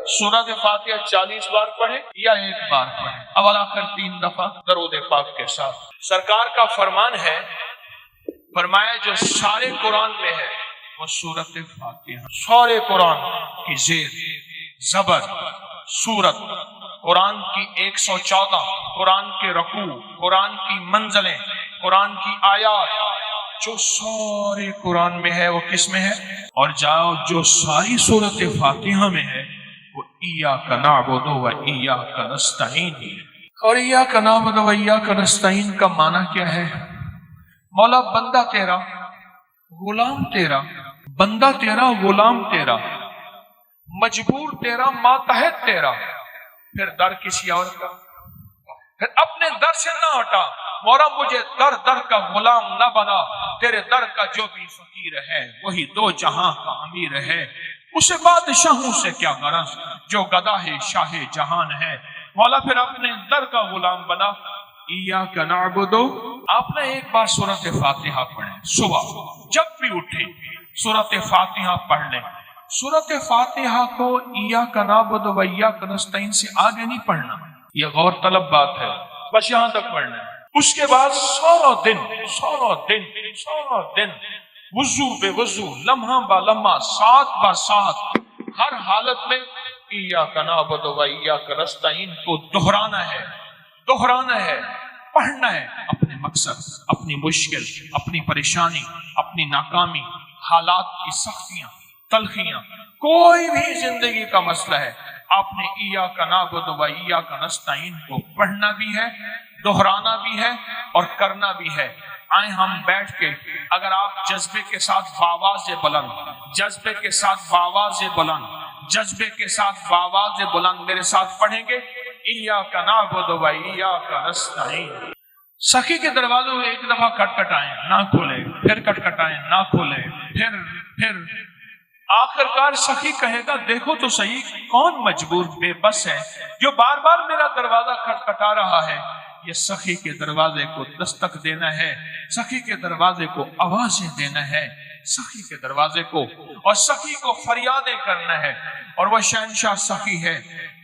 سورۃ فاتحہ 40 بار پڑھے یا ایک بار پڑھے، اول آخر 3 دفعہ درود پاک کے ساتھ۔ سرکار کا فرمان ہے، فرمایا جو سارے قرآن میں ہے وہ سورۃ فاتحہ، سارے قرآن کی زیر زبر سورت، قرآن کی 114، قرآن کے رکوع، قرآن کی منزلیں، قرآن کی آیات، جو سارے قرآن میں ہے وہ کس میں ہے؟ اور جاؤ جو ساری سورۃ فاتحہ میں ہے وہ ایاک نعبد و ایاک نستعین۔ اور ایاک نعبد و ایاک نستعین کا معنی کیا ہے؟ مولا بندہ تیرا، غلام تیرا، بندہ تیرا، غلام تیرا، مجبور تیرا، ماتحت تیرا، پھر در کسی اور کا، پھر اپنے در سے نہ ہٹا، مولا مجھے در در کا غلام نہ بنا، تیرے در کا جو بھی فقیر ہے وہی دو جہاں کا امیر ہے، اسے بادشاہوں سے کیا غرض جو گدا ہے شاہ جہان ہے، مولا پھر اپنے در کا غلام بنا۔ ایاک نعبد، آپ نے ایک بار سورۃ فاتحہ پڑھیں، صبح جب بھی اٹھے سورۃ فاتحہ پڑھ لیں۔ سورۃ فاتحہ کو ایاک نعبد و ایاک نستعین سے آگے نہیں پڑھنا، یہ غور طلب بات ہے، بس یہاں تک پڑھنا ہے۔ اس کے بعد سارا دن وضو بے وضو، لمحہ با لمحہ، ساتھ با ساتھ، ہر حالت میں ایاک نعبد و ایاک نستعین کو دہرانا ہے، پڑھنا ہے۔ اپنے مقصد، اپنی مشکل، اپنی پریشانی، اپنی ناکامی، حالات کی سختیاں، تلخیاں، کوئی بھی زندگی کا مسئلہ ہے، آپ نے ایاک نعبد و ایاک نستعین کو پڑھنا بھی ہے، دہرانا بھی ہے اور کرنا بھی ہے۔ آئیں ہم بیٹھ کے، اگر آپ جذبے کے ساتھ بآواز بلند، جذبے کے ساتھ بآواز بلند، جذبے کے ساتھ بآواز بلند میرے ساتھ پڑھیں گے، ایاک نعبد و ایاک نستعین۔ سخی کے دروازوں میں ایک دفعہ کھٹکھٹائیں، نہ کھولے، پھر کھٹکھٹائیں، نہ کھولے، پھر آخر کار سخی کہے گا دیکھو تو صحیح کون مجبور بے بس ہے جو بار بار میرا دروازہ کھٹکھٹا رہا ہے۔ یہ سخی کے دروازے کو دستک دینا ہے، سخی کے دروازے کو آوازیں دینا ہے، سخی کے دروازے کو، اور سخی کو فریادیں کرنا ہے۔ اور وہ شہنشاہ سخی ہے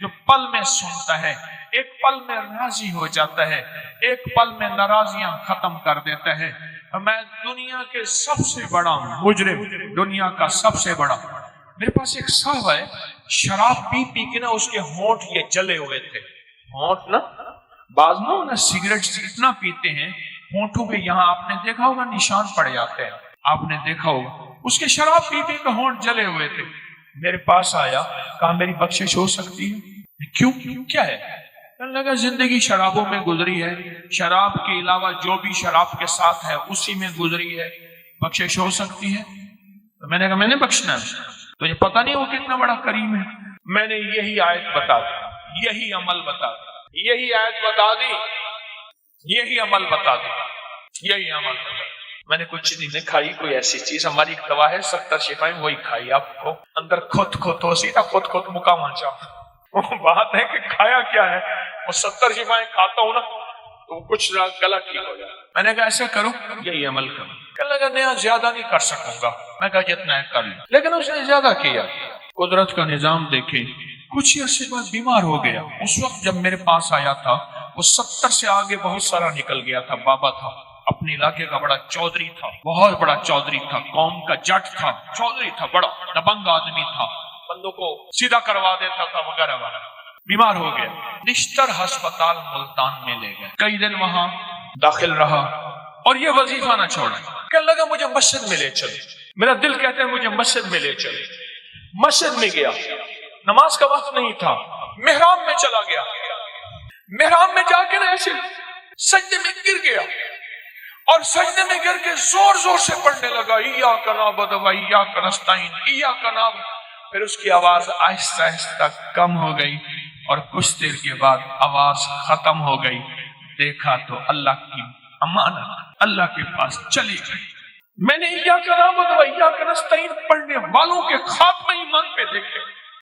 جو پل میں سنتا ہے، ایک پل میں راضی ہو جاتا ہے، ایک پل میں ناراضیاں ختم کر دیتا ہے۔ میں دنیا کے سب سے بڑا مجرم، دنیا کا سب سے بڑا، میرے پاس ایک صاحب ہے، شراب پی پی کے نا اس کے ہونٹ یہ جلے ہوئے تھے، ہونٹ نا، بعض نا سگریٹ اتنا پیتے ہیں ہونٹوں پہ، یہاں آپ نے دیکھا ہوگا نشان پڑ جاتے ہیں، آپ نے دیکھا ہوگا، اس کے شراب پی پی کے ہونٹ جلے ہوئے تھے۔ میرے پاس آیا، کہا میری بخشش ہو سکتی ہے؟ کیوں کیا ہے؟ کہنے لگا زندگی شرابوں میں گزری ہے، شراب کے علاوہ جو بھی شراب کے ساتھ ہے اسی میں گزری ہے، بخشش ہو سکتی ہے؟ تو میں نے کہا میں نے بخشنا ہے، تو یہ پتہ نہیں وہ کتنا بڑا کریم ہے۔ میں نے یہی آیت بتا دی، یہی عمل بتا دی، یہی آیت بتا دی، یہی عمل بتا دی، یہی عمل بتا دی۔ میں نے کچھ نہیں کھائی کوئی ایسی چیز، ہماری ایک دوا ہے 70 شفائیں، وہی کھائی، آپ کو اندر خود ہو سیدھا خود مقام چاہتا۔ وہ بات ہے کہ کھایا کیا ہے، وہ 70 شفائیں کھاتا ہوں نا تو کچھ گلا ٹھیک ہو جائے۔ میں نے کہا ایسا کرو، یہی عمل کرو۔ کہنے لگا نہیں زیادہ نہیں کر سکوں گا۔ میں کہا جتنا ہے کر لیں، لیکن اس نے زیادہ کیا۔ قدرت کا نظام دیکھیں، کچھ عرصے بعد بیمار ہو گیا۔ اس وقت جب میرے پاس آیا تھا وہ 70 سے آگے بہت سارا نکل گیا تھا، بابا تھا، اپنے علاقے کا بڑا چودھری تھا، بہت بڑا چودھری تھا، قوم کا جٹ تھا، چودھری تھا، بڑا دبنگ آدمی تھا، بندوں کو سیدھا کروا دیتا تھا وغیرہ وغیرہ۔ بیمار ہو گیا، نشتر ہسپتال ملتان میں لے گئے، کئی دن وہاں داخل رہا اور یہ وظیفہ نہ چھوڑا۔ کہنے لگا مجھے مسجد میں لے چلے، میرا دل کہتا ہے مجھے مسجد میں لے چلے۔ مسجد میں گیا، نماز کا وقت نہیں تھا، محراب میں چلا گیا، محراب میں جا کے ایسے سجدے میں گر گیا اور سجدے میں گر کے زور زور سے پڑھنے لگا، ایاک نعبد و ایاک نستعین، ایاک نعبد۔ پھر اس کی آواز آہستہ آہستہ کم ہو گئی اور کچھ دیر کے بعد آواز ختم ہو گئی۔ دیکھا تو اللہ کی امانت اللہ کے پاس چلی گئی۔ میں نے ایاک نعبد و ایاک نستعین پڑھنے والوں کے خاتمہ ایمان پہ دیکھے۔